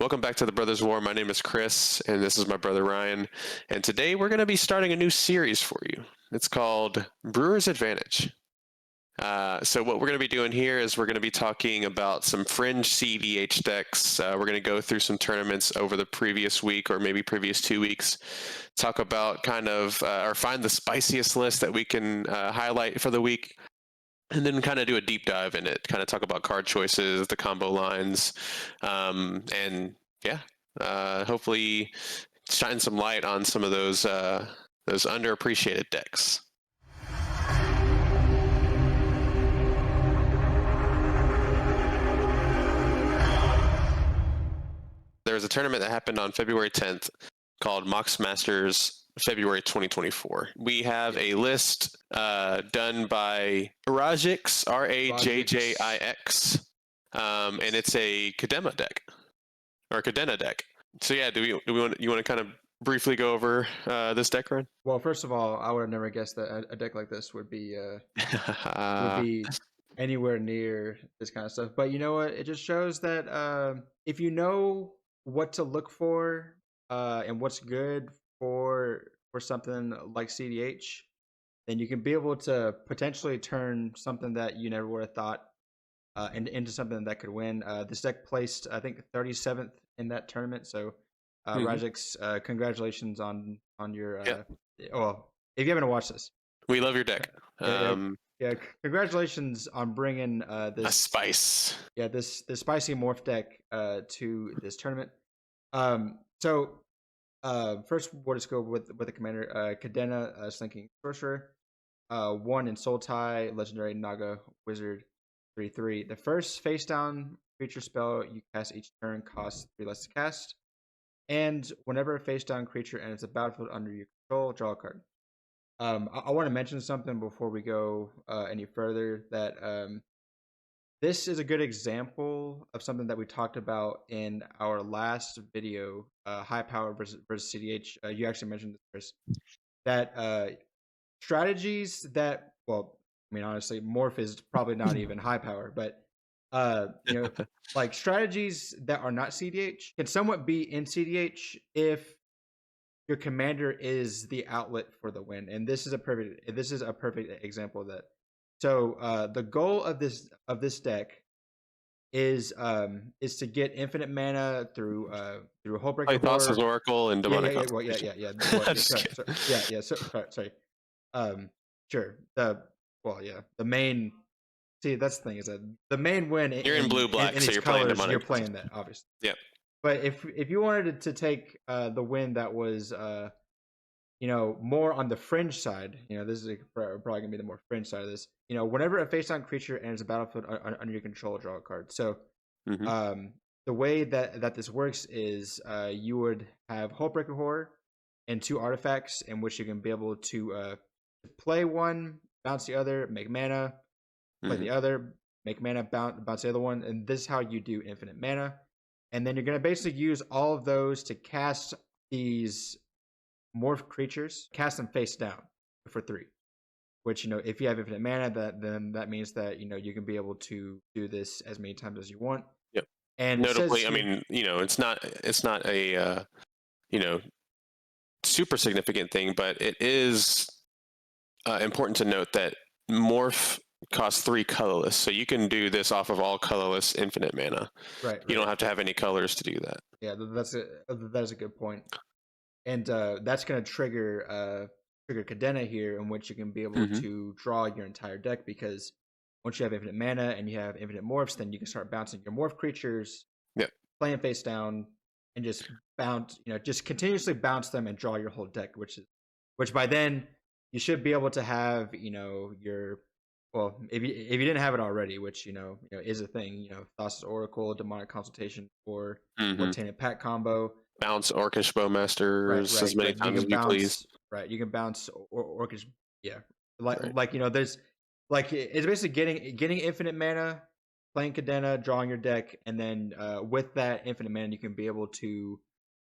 Welcome back to the Brothers War. My name is Chris, and this is my brother Ryan. And today we're going to be starting a new series for you. It's called Brewers Advantage. So what we're going to be doing here is we're going to be talking about some Fringe CEDH decks. We're going to go through some tournaments over the previous week or maybe previous 2 weeks. Talk about or find the spiciest list that we can highlight for the week. And then kind of do a deep dive in it, kind of talk about card choices, the combo lines, and yeah, hopefully shine some light on some of those underappreciated decks. There was a tournament that happened on February 10th called Mox Masters February 2024. We have a list done by Rajix, Rajix, and it's a Kadena deck or Kadena deck. So yeah, you want to kind of briefly go over this deck, Ryan? Well, first of all, I would have never guessed that a deck like this would be anywhere near this kind of stuff. But you know what? It just shows that if you know what to look for and what's good for something like CDH, then you can be able to potentially turn something that you never would have thought into something that could win. This deck placed, I think, 37th in that tournament. So, Rajix, congratulations on your. Well, if you haven't watched this, we love your deck. Yeah, congratulations on bringing this a spice. Yeah, this spicy morph deck to this tournament. So first we'll just go with the commander. Kadena, Slinking Sorcerer, 1 in Soul Tie, Legendary Naga Wizard, 3/3. The first face down creature spell you cast each turn costs 3 less to cast, and whenever a face down creature enters the battlefield under your control, draw a card. I want to mention something before we go any further, that this is a good example of something that we talked about in our last video, high power versus CDH. You actually mentioned this, Chris, that strategies that, well, I mean, honestly, Morph is probably not even high power, but like strategies that are not CDH can somewhat be in CDH if your commander is the outlet for the win, and this is a perfect example of that. So the goal of this deck is to get infinite mana through Hullbreaker, Thassa's Oracle, and Demonic Constellation. Sorry. Sure. The main. See, that's the thing, is that the main win. You're in blue black, so you're playing Demonic. You're playing that, obviously. Yep. But if you wanted to take the win that was more on the fringe side, this is probably gonna be the more fringe side of this. Whenever a face down creature enters a battlefield under your control, draw a card. So the way that this works is you would have Hullbreaker Horror and 2 artifacts in which you can be able to play one, bounce the other, make mana, play the other, make mana, bounce the other one, and this is how you do infinite mana. And then you're going to basically use all of those to cast these morph creatures, cast them face down for 3. Which, if you have infinite mana, then that means that you can be able to do this as many times as you want. Yep. And notably, it's not a super significant thing, but it is important to note that morph costs 3 colorless, so you can do this off of all colorless infinite mana. Right. You don't have to have any colors to do that. Yeah, that is a good point. And that's going to trigger Kadena here, in which you can be able to draw your entire deck, because once you have infinite mana and you have infinite morphs, then you can start bouncing your morph creatures, playing face down, and just bounce, just continuously bounce them and draw your whole deck, which by then you should be able to have, your, well, if you didn't have it already, which is a thing, Thassa's Oracle, Demonic Consultation, or Tainted Pact combo. Bounce Orcish Bowmasters as many times as you please. Right, you can bounce Orcish. Yeah, there's it's basically getting infinite mana, playing Kadena, drawing your deck, and then with that infinite mana, you can be able to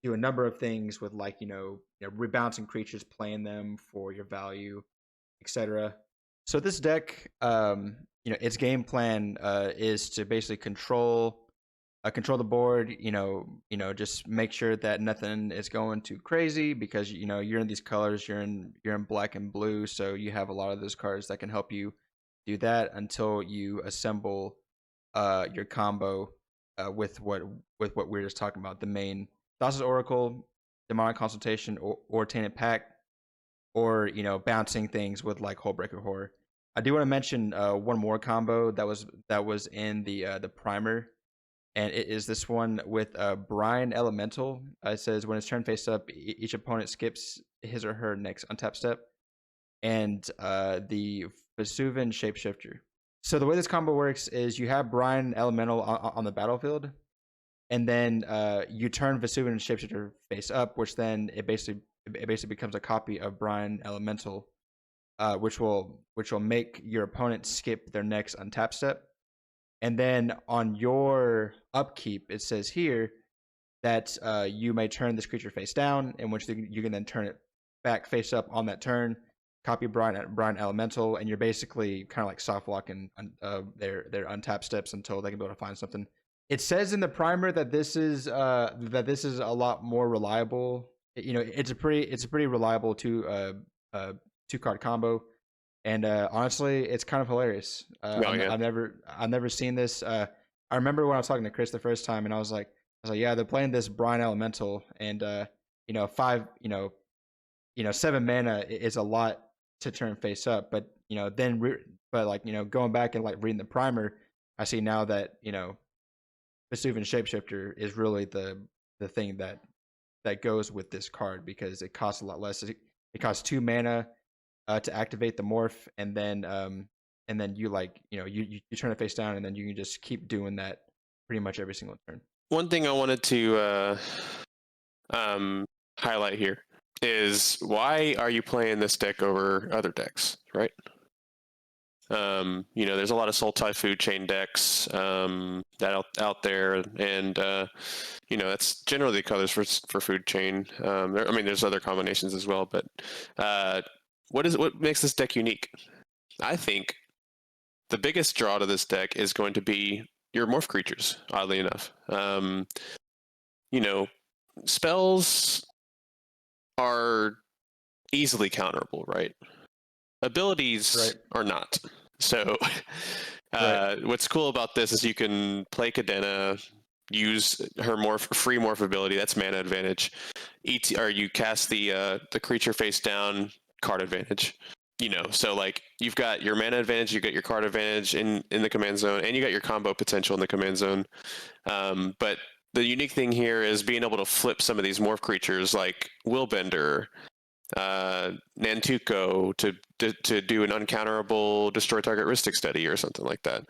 do a number of things with rebouncing creatures, playing them for your value, etc. So this deck, its game plan is to basically control control the board. Just make sure that nothing is going too crazy because you're in these colors. You're in black and blue, so you have a lot of those cards that can help you do that until you assemble your combo with what we were just talking about. The main Thassa's Oracle, Demonic Consultation, or Tainted Pact, or bouncing things with like Hullbreaker Horror. I do want to mention one more combo that was in the primer, and it is this one with Brine Elemental. It says when it's turn face up, each opponent skips his or her next untap step, and the Vesuvian Shapeshifter. So the way this combo works is you have Brine Elemental on the battlefield, and then you turn Vesuvian Shapeshifter face up, which then it basically becomes a copy of Brine Elemental, which will make your opponent skip their next untap step. And then on your upkeep, it says here that you may turn this creature face down, in which you can then turn it back face up on that turn, copy Brine Elemental, and you're basically kind of like soft locking their untap steps until they can be able to find something. It says in the primer that this is a lot more reliable. It's a pretty reliable two card combo, and honestly, it's kind of hilarious. Yeah. I've never seen this. I remember when I was talking to Chris the first time, and I was like, yeah, they're playing this Brine Elemental, and 7 mana is a lot to turn face up, but going back and like reading the primer, I see now that Vesuvian Shapeshifter is really the thing that goes with this card because it costs a lot less. It costs 2 mana to activate the morph, and then you turn it face down, and then you can just keep doing that pretty much every single turn. One thing I wanted to highlight here is why are you playing this deck over other decks, right? There's a lot of Sultai Food Chain decks that out there, and that's generally the colors for Food Chain. There's other combinations as well, but what makes this deck unique? I think the biggest draw to this deck is going to be your morph creatures. Oddly enough, spells are easily counterable, right? Abilities are not. So what's cool about this is you can play Kadena, use her free morph ability, that's mana advantage. Or you cast the creature face down, card advantage. So like you've got your mana advantage, you got your card advantage in the command zone, and you got your combo potential in the command zone. But the unique thing here is being able to flip some of these morph creatures like Willbender, Nantuko to do an uncounterable destroy target Rhystic Study or something like that.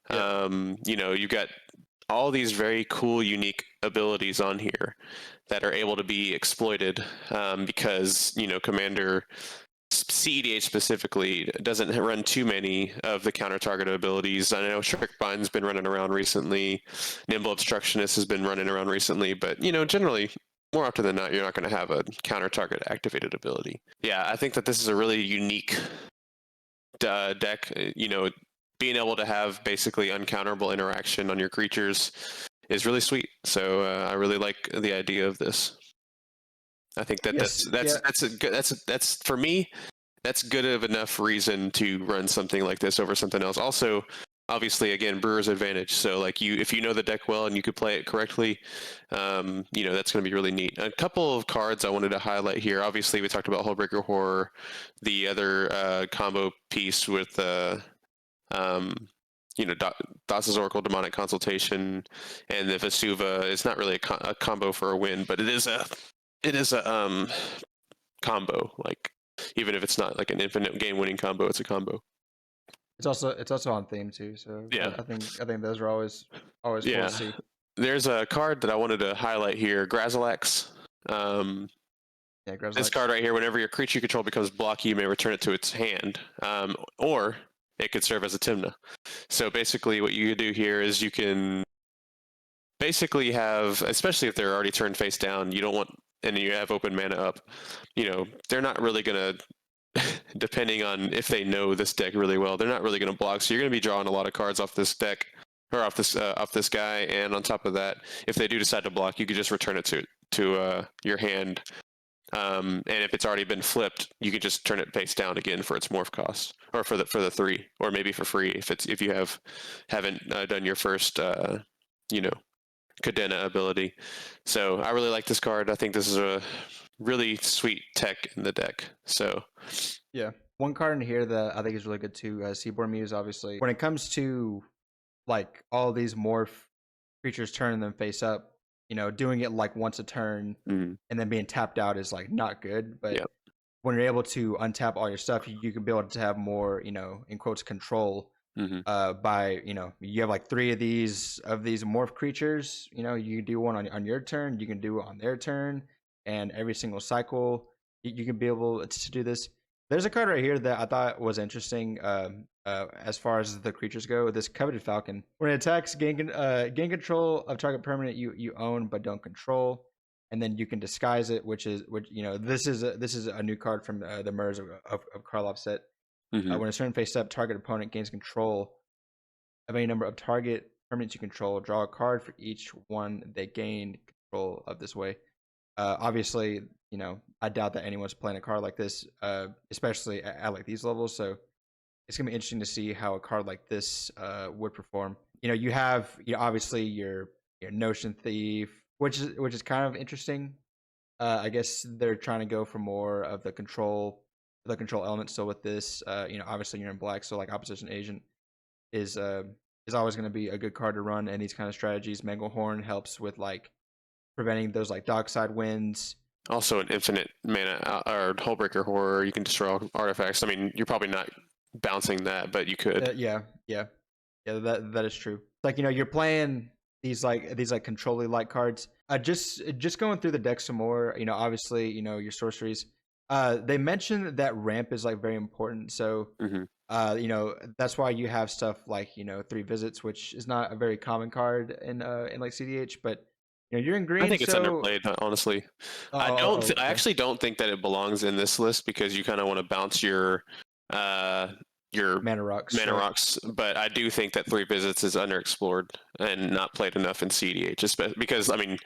Yeah. You've got all these very cool, unique abilities on here that are able to be exploited because Commander CEDH specifically doesn't run too many of the counter target abilities. I know Shriekbind's been running around recently, Nimble Obstructionist has been running around recently, but generally more often than not, you're not going to have a counter target activated ability. Yeah, I think that this is a really unique deck. Being able to have basically uncounterable interaction on your creatures is really sweet. So I really like the idea of this. I think that that's for me, that's good of enough reason to run something like this over something else. Also, obviously, again, Brewer's advantage. So like if you know the deck well and you could play it correctly, that's going to be really neat. A couple of cards I wanted to highlight here. Obviously, we talked about Hullbreaker Horror, the other combo piece with Thassa's Oracle, Demonic Consultation, and the Vesuva. It's not really a combo for a win, but it is a combo. Like even if it's not like an infinite game-winning combo, it's a combo. It's also on theme too, so yeah. I think those are always cool to see. There's a card that I wanted to highlight here, Grazilax. Grazilax. This card right here, whenever your creature you control becomes blocky, you may return it to its hand, or it could serve as a Tymna. So basically, what you do here is you can basically have, especially if they're already turned face down, you don't want, and you have open mana up. They're not really gonna. Depending on if they know this deck really well, they're not really going to block. So you're going to be drawing a lot of cards off this deck or off this guy, and on top of that, if they do decide to block, you could just return it to your hand. And if it's already been flipped, you can just turn it face down again for its morph cost, or for the 3, or maybe for free if you haven't done your first Kadena ability. So I really like this card. I think this is a really sweet tech in the deck. So Yeah. One card in here that I think is really good too, Seaborn Muse, obviously. When it comes to like all these morph creatures turning them face up, doing it like once a turn and then being tapped out is like not good. But yeah. when you're able to untap all your stuff, you can be able to have more, in quotes, control. By you have like 3 of these morph creatures. You can do one on your turn, you can do it on their turn, and every single cycle you can be able to do this. There's a card right here that I thought was interesting. As far as the creatures go, this Coveted Falcon, when it attacks, gain control of target permanent you own but don't control, and then you can disguise it, which this is a new card from the Murs of Karlov set. When a certain face up, target opponent gains control of any number of target permanents you control. Draw a card for each one they gain control of this way. Obviously, I doubt that anyone's playing a card like this, especially at like these levels. So it's gonna be interesting to see how a card like this would perform. You have obviously your Notion Thief, which is kind of interesting. I guess they're trying to go for more of the control element. So with this, obviously you're in black, so like Opposition Agent is always going to be a good card to run in these kind of strategies. Manglehorn helps with like preventing those like dockside wins. Also, an infinite mana or Hullbreaker Horror. You can destroy all artifacts. I mean, you're probably not bouncing that, but you could. Yeah. That is true. Like you're playing these control like cards. Just going through the deck some more. Obviously, your sorceries. They mentioned that ramp is like very important. So, that's why you have stuff like 3 visits, which is not a very common card in like CDH, but you're in green. I think it's so underplayed, honestly. I okay. actually don't think that it belongs in this list because you kind of want to bounce your Mana Rocks. rocks, but I do think that 3 visits is underexplored and not played enough in CDH, because I mean,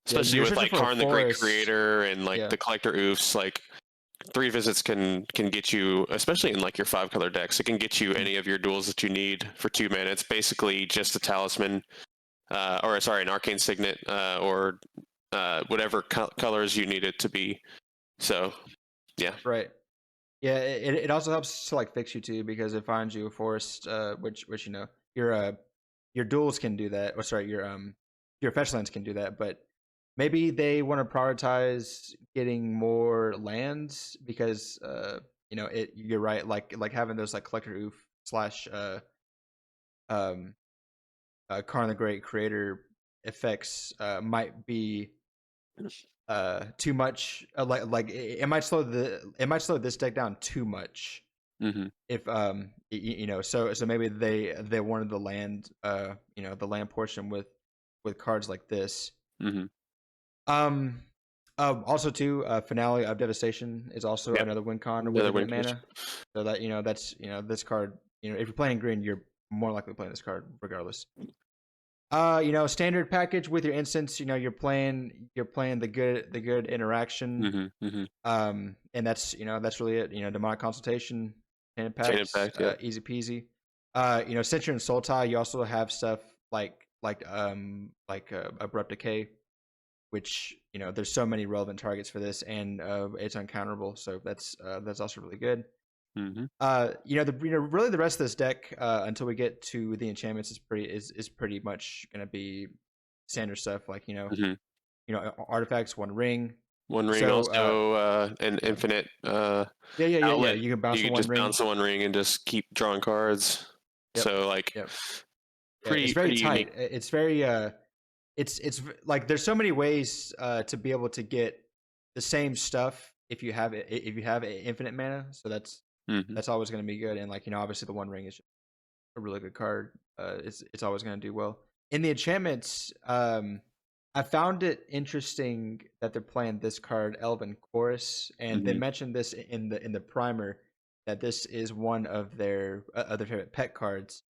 especially with like Karn the Great Creator and like the Collector Oofs, like 3 visits can get you, especially in like your 5-color decks, it can get you any of your duels that you need for 2 mana. It's basically just a talisman, an arcane signet, or whatever colors you need it to be. So, yeah. Right. Yeah, it also helps to like fix you too, because it finds you a forest, which your duels can do that. Or sorry, your fetch lands can do that, but maybe they want to prioritize getting more lands because you're right, like having those like Collector Oof slash Karn the Great Creator effects might be too much. Like it might slow this deck down too much. If so maybe they wanted the land, the land portion with cards like this. Also too, Finale of Devastation is also another win con with infinite mana. So that that's this card. If you're playing green, you're more likely playing this card regardless. Standard package with your instance. You're playing the good interaction. And that's really it. Demonic Consultation, Tainted Pact, easy peasy. Censure and Sultai. You also have stuff like Abrupt Decay, which there's so many relevant targets for this, and it's uncounterable. So that's also really good. Really the rest of this deck, until we get to the enchantments, is pretty much gonna be standard stuff, like artifacts, One Ring, so, also an infinite outlet. You can bounce you can just bounce One Ring and just keep drawing cards. So like, it's very tight. Unique. It's very it's like there's so many ways to be able to get the same stuff if you have infinite mana. So that's always going to be good. And like obviously the One Ring is a really good card. It's always going to do well. In the enchantments, I found it interesting that they're playing this card, Elven Chorus, and they mentioned this in the primer, that this is one of their other favorite pet cards.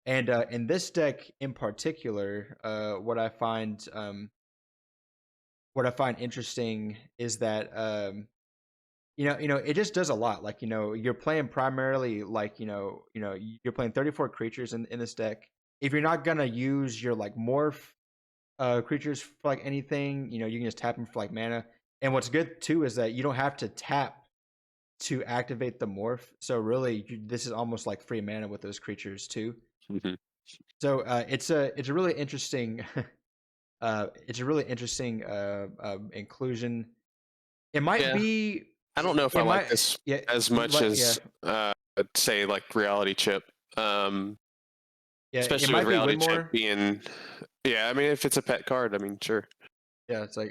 And in this deck in particular, what I find interesting is that it just does a lot. Like, you're playing primarily like, you're playing 34 creatures in this deck. If you're not gonna use your like morph creatures for like anything, you can just tap them for like mana. And what's good too is that you don't have to tap to activate the morph. So really, this is almost like free mana with those creatures too. Hmm. So it's a really interesting inclusion. It might Yeah, be I don't know if I it like might this yeah as much yeah as say like Reality Chip. yeah it Especially with might be Reality Chip Winmore. being, yeah, I mean, if it's a pet card, I mean, sure. Yeah, it's like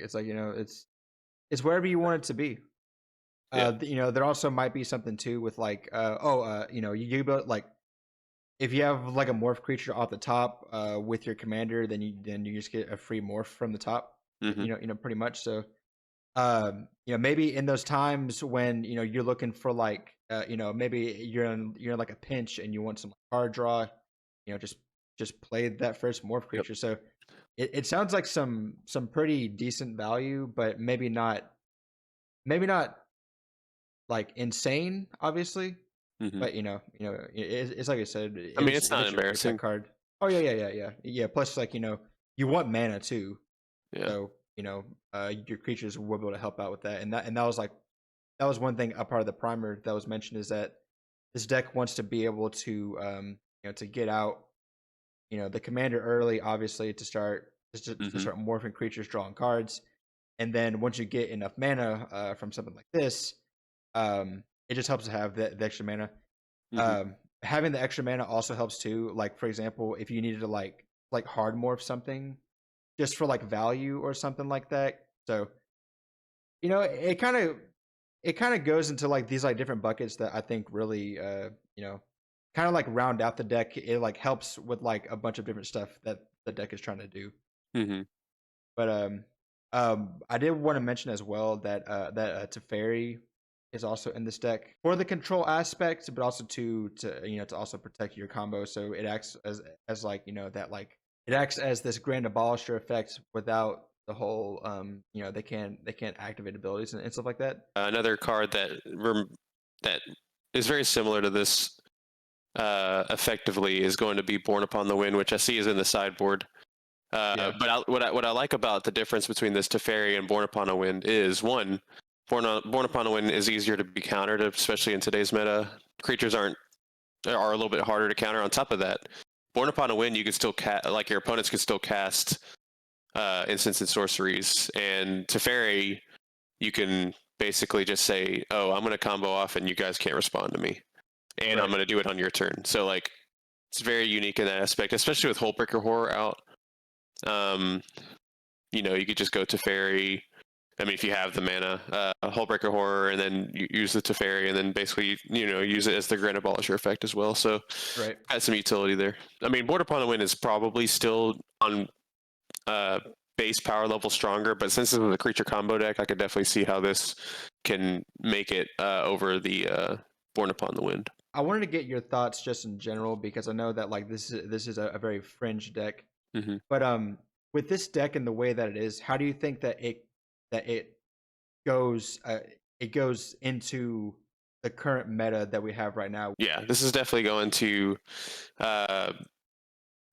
it's wherever you want it to be. Yeah. There also might be something too with like you build like if you have like a morph creature off the top with your commander, then you just get a free morph from the top. Hmm. Pretty much. So maybe in those times when you're looking for like maybe you're in like a pinch and you want some card draw, just play that first morph Yep. creature. So it sounds like some pretty decent value, but maybe not like insane, obviously. Hmm. But it's like I said, I mean, it's if not it's your only pet embarrassing. card. Oh yeah. Plus, like you want mana too, Yeah. so your creatures will be able to help out with that. And that was one thing, a part of the primer that was mentioned, is that this deck wants to be able to to get out the commander early, obviously, to start to Hmm. start morphing creatures, drawing cards, and then once you get enough mana from something like this, it just helps to have the extra mana. Hmm. Having the extra mana also helps too. Like, for example, if you needed to like hard morph something just for like value or something like that. So it kind of goes into like these like different buckets that I think really kind of like round out the deck. It like helps with like a bunch of different stuff that the deck is trying to do. Hmm. But I did want to mention as well that Teferi is also in this deck for the control aspect, but also to also protect your combo. So it acts as like that, like it acts as this grand abolisher effect without the whole they can't activate abilities and stuff like that. Another card that is very similar to this, effectively, is going to be Born Upon the Wind, which I see is in the sideboard. Yeah, What I like about the difference between this Teferi and Born Upon a Wind is, one, Born Upon a Wind is easier to be countered, especially in today's meta. Creatures are a little bit harder to counter. On top of that, Born Upon a Wind, you can still like your opponents can still cast instants and sorceries, and Teferi, you can basically just say, "Oh, I'm going to combo off, and you guys can't respond to me, and I'm right. going to do it on your turn." So like, it's very unique in that aspect, especially with Hullbreaker Horror out. Um, you could just go Teferi. I mean, if you have the mana, Hullbreaker Horror, and then you use the Teferi, and then basically, use it as the Grand Abolisher effect as well. So, Right. has some utility there. I mean, Born Upon the Wind is probably still on uh, base power level stronger, but since this is a creature combo deck, I could definitely see how this can make it over the Born Upon the Wind. I wanted to get your thoughts just in general because I know that like this is a very fringe deck. Hmm. But with this deck and the way that it is, how do you think that it goes it goes into the current meta that we have right now? Yeah, this is definitely going to uh,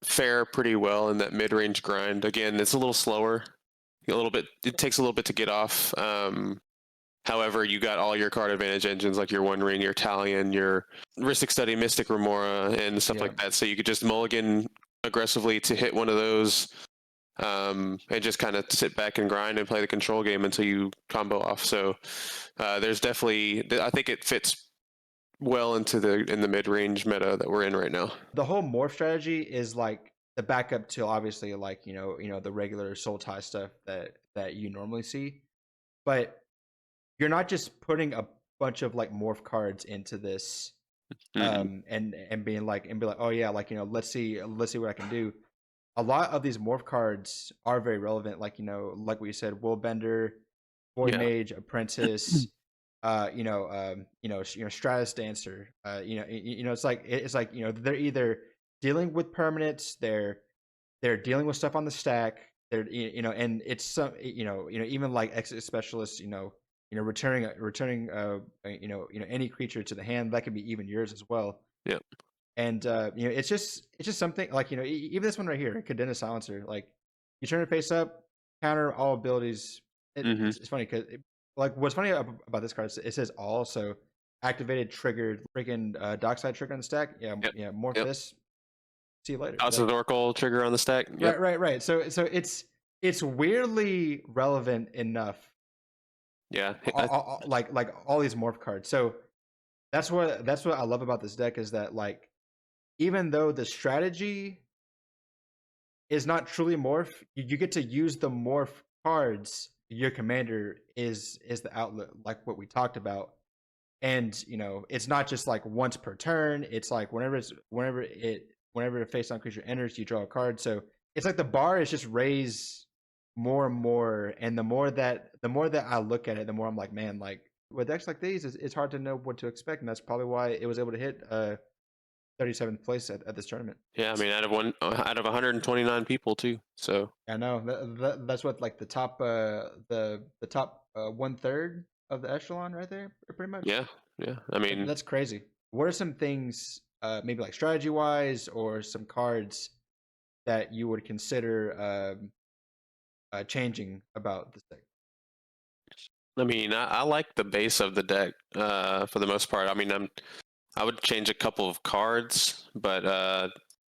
fare pretty well in that mid-range grind. Again, it's a little slower, a little bit. It takes a little bit to get off. However, you got all your card advantage engines like your One Ring, your Talion, your Rhystic Study, Mystic Remora, and stuff Yeah, like that. So you could just mulligan aggressively to hit one of those, and just kind of sit back and grind and play the control game until you combo off. So there's definitely, I think it fits well into the mid range meta that we're in right now. the whole morph strategy is like the backup to obviously like the regular soul tie stuff that you normally see, but you're not just putting a bunch of like morph cards into this Hmm. and be like, oh yeah, like let's see what I can do. A lot of these morph cards are very relevant, like like we said, Willbender, Void Yeah. Mage, Apprentice, Stratus Dancer. It's like they're either dealing with permanents. They're dealing with stuff on the stack. They're and it's some even like exit specialists. Returning any creature to the hand that could be even yours as well. Yep. And it's just something like even this one right here, Kadena Silencer. Like you turn it face up, counter all abilities. Mm-hmm. It's funny because like what's funny about this card is it says all, so activated, triggered, freaking dockside trigger on the stack. Yeah, Yep. yeah, morph Yep. this. See you later. House of Oracle trigger on the stack. Yep. Right. So it's weirdly relevant enough. Yeah. Like all these morph cards. So that's what I love about this deck is that like even though the strategy is not truly morph, you get to use the morph cards. Your commander is the outlet, like what we talked about, and it's not just like once per turn. It's like whenever a face-down creature enters, you draw a card. So it's like the bar is just raised more and more, and the more that I look at it, the more I'm like, man, like with decks like these, it's hard to know what to expect, and that's probably why it was able to hit 37th place at this tournament. Yeah, I mean, out of 129 people too. So I know that's what like the top the top 1/3 of the echelon right there, pretty much. yeah. I mean, That's crazy. What are some things, maybe like strategy wise, or some cards that you would consider changing about this deck? I like the base of the deck for the most part. I mean, I would change a couple of cards, but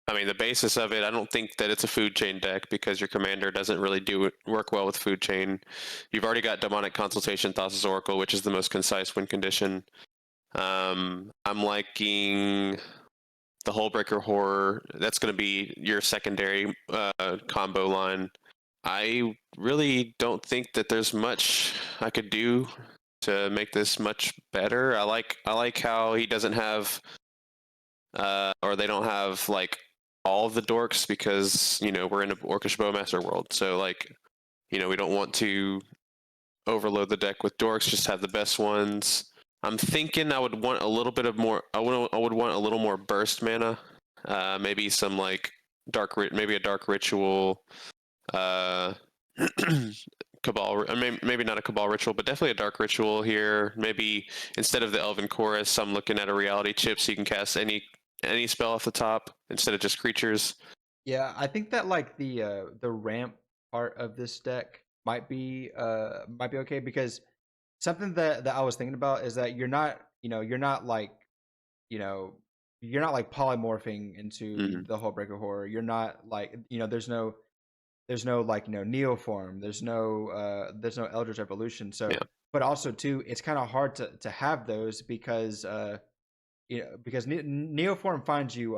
I mean, the basis of it, I don't think that it's a food chain deck because your commander doesn't really work well with food chain. You've already got Demonic Consultation, Thassa's Oracle, which is the most concise win condition. I'm liking the Hullbreaker Horror. That's going to be your secondary combo line. I really don't think that there's much I could do to make this much better. I like how he doesn't have or they don't have like all of the dorks because we're in an Orcish Bowmaster world. So like we don't want to overload the deck with dorks. Just have the best ones. I'm thinking I would want a little bit of more. I would want a little more burst mana. Maybe some like maybe a dark ritual. Cabal. I mean, maybe not a Cabal ritual, but definitely a dark ritual here. Maybe instead of the Elven Chorus, I'm looking at a reality chip so you can cast any spell off the top instead of just creatures. Yeah, I think that like the ramp part of this deck might be okay, because something that I was thinking about is that you're not like you know you're not like polymorphing into Mm-hmm. the Hullbreaker Horror. You're not like there's no like Neoform. There's no Eldritch Evolution. So, Yeah. but also too, it's kind of hard to have those because because Neoform finds you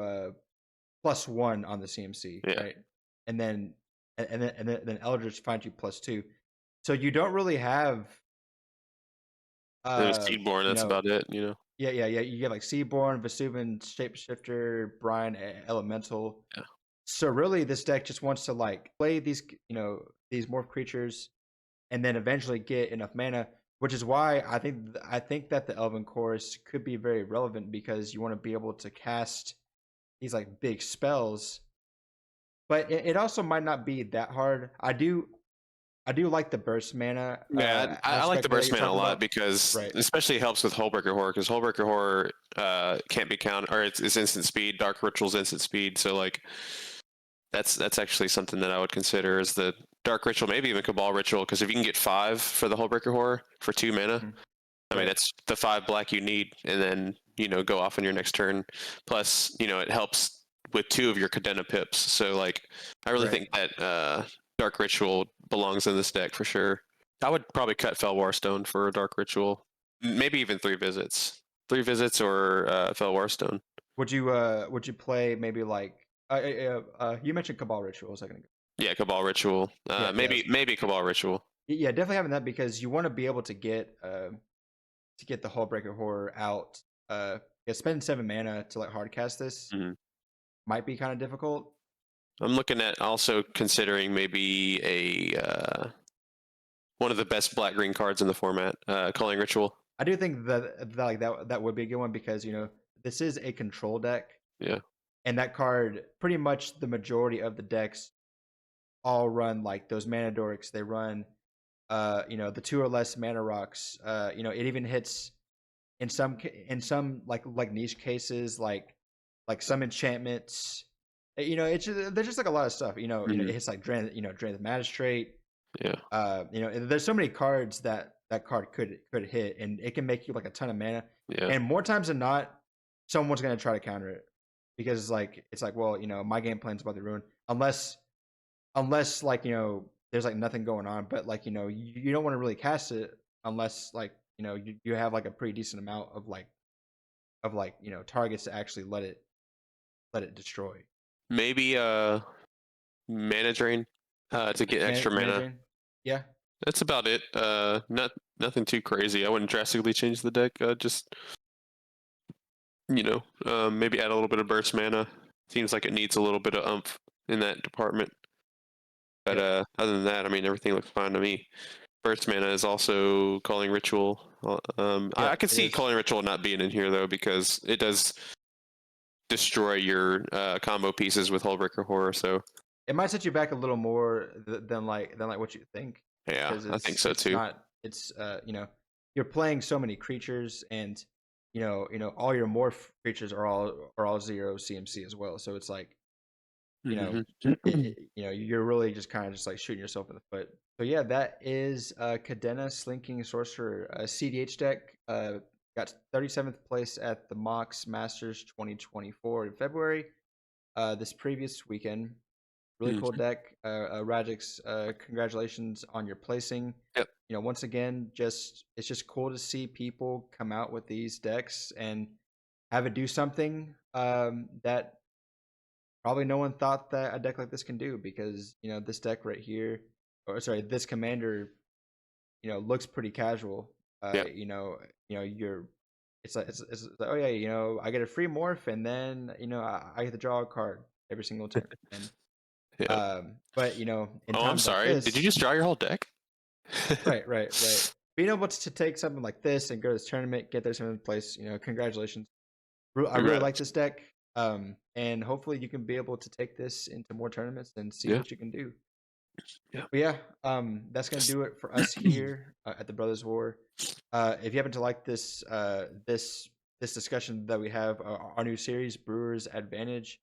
+1 on the CMC, Yeah. right? And then then Eldritch finds you +2. So you don't really have There's Seedborn. That's about it. Yeah. You get like Seaborn, Vesuvian, Shapeshifter, Brian, Elemental. Yeah. So really, this deck just wants to like play these these morph creatures, and then eventually get enough mana. Which is why I think that the Elven Chorus could be very relevant, because you want to be able to cast these like big spells, but it also might not be that hard. I do like the burst mana. Yeah, I like the burst mana a lot because Right. especially helps with Hullbreaker Horror, because Hullbreaker Horror can't be counted, or it's instant speed. Dark Ritual's instant speed, so like that's actually something that I would consider as the Dark Ritual, maybe even Cabal Ritual, because if you can get 5 for the Hullbreaker Horror for 2 mana, I mean that's the 5 black you need, and then go off on your next turn. Plus, it helps with 2 of your Kadena pips. So like, I really think that Dark Ritual belongs in this deck for sure. I would probably cut Felwar Stone for a Dark Ritual, maybe even 3 visits, or Felwar Stone. Would you play maybe like you mentioned Cabal Ritual a second ago? Yeah, Cabal Ritual. Maybe Cabal Ritual. Yeah, definitely having that, because you want to be able to get the Hullbreaker Horror out. Spending 7 mana to like hard cast this might be kind of difficult. I'm looking at also considering maybe a one of the best black green cards in the format, Culling Ritual. I do think that would be a good one, because this is a control deck. Yeah. and that card, pretty much the majority of the decks all run like those mana dorks. They run, the 2 or less mana rocks. It even hits in some like niche cases, like some enchantments. It's there's just like a lot of stuff. It hits like Drain the Magistrate. Yeah. There's so many cards that card could hit, and it can make you like a ton of mana. Yeah. And more times than not, someone's gonna try to counter it because it's like, well, my game plan's about to ruin unless like there's like nothing going on. But like you don't want to really cast it unless like you have like a pretty decent amount of targets to actually let it destroy. Maybe mana drain to get extra Mana mana. drain? Yeah. That's about it. Nothing too crazy. I wouldn't drastically change the deck. Just maybe add a little bit of burst mana. Seems like it needs a little bit of oomph in that department. But other than that, I mean, everything looks fine to me. Burst mana is also Calling Ritual. I could see Calling Ritual not being in here though, because it does destroy your combo pieces with Hullbreaker Horror. So it might set you back a little more than what you think. Yeah, I think so too. It's you're playing so many creatures, and all your morph creatures are all 0 CMC as well. So it's like you're really just kind of just like shooting yourself in the foot. So yeah, that is Kadena Slinking Sorcerer CDH deck. Got 37th place at the Mox Masters 2024 in February. This previous weekend. Really cool deck. Radix, congratulations on your placing. Yep. Once again, it's just cool to see people come out with these decks and have it do something that probably no one thought that a deck like this can do, because this deck right here, or sorry, this commander, looks pretty casual. It's like oh yeah, I get a free morph, and then I get to draw a card every single turn. And but in I'm sorry. like this, did you just draw your whole deck? right. Being able to take something like this and go to this tournament, get there seventh place, congratulations. I really like this deck, and hopefully you can be able to take this into more tournaments and see what you can do. Yeah. But yeah, that's gonna do it for us here at the Brothers War. If you happen to like this discussion that we have, our new series, Brewers Advantage.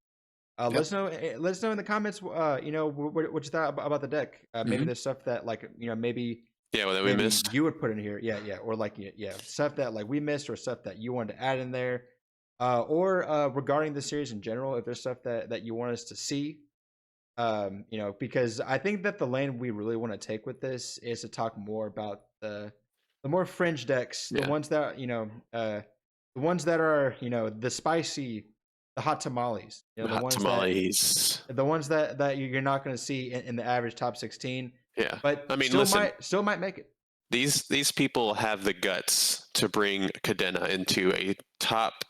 Let us know in the comments. What you thought about the deck. Maybe there's stuff that maybe that we missed. You would put in here. Yeah, or stuff that we missed, or stuff that you wanted to add in there, or regarding the series in general. If there's stuff that you want us to see, because I think that the lane we really want to take with this is to talk more about the more fringe decks, the ones that the ones that are the spicy. The hot tamales, the ones that you're not going to see in the average top 16. Yeah, but I mean, still might make it. These people have the guts to bring Kadena into a top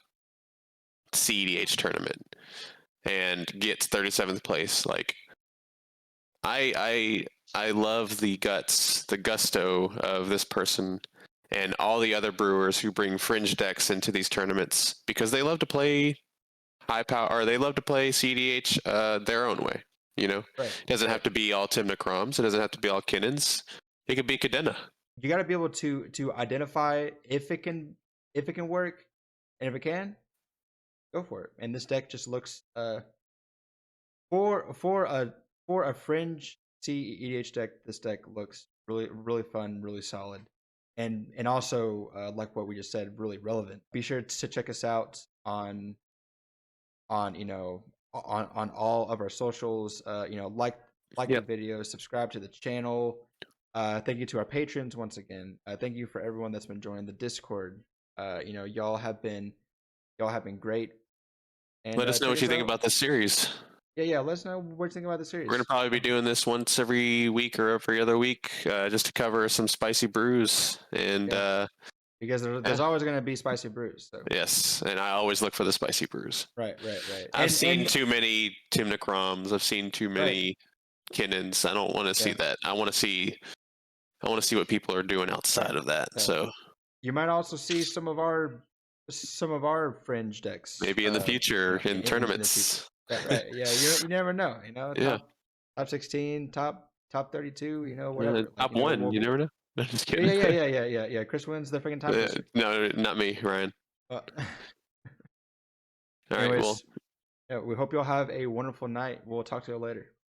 CEDH tournament and get 37th place. Like, I love the guts, the gusto of this person and all the other brewers who bring fringe decks into these tournaments, because they love to play high power, or they love to play CEDH their own way. It doesn't have to be all Timnacroms. It doesn't have to be all Kinnons. It could be Kadena. You got to be able to identify if it can work, and if it can, go for it. And this deck just looks for a fringe CEDH deck. This deck looks really fun, really solid, and also like what we just said, really relevant. Be sure to check us out on all of our socials. Like the video, subscribe to the channel. Thank you to our patrons once again. Thank you for everyone that's been joining the Discord. Y'all have been great. And let us know what you think about this series. Yeah, let us know what you think about the series. We're gonna probably be doing this once every week or every other week, just to cover some spicy brews and. Because there's always going to be spicy brews. So. Yes, and I always look for the spicy brews. Right. I've seen too many Timnacroms. I've seen too many Kinnons. I don't want to see that. I want to see what people are doing outside of that. So you might also see some of our some of our fringe decks. Maybe in the future in In the future. tournaments. Right. Yeah. You never know. Yeah. Top 16, top 32. Whatever. Top one. You never know. No, just kidding. Yeah. Chris wins the freaking tiebreaker. No, not me, Ryan. Uh, All right. Well, anyways, yeah, we hope you all have a wonderful night. We'll talk to you later.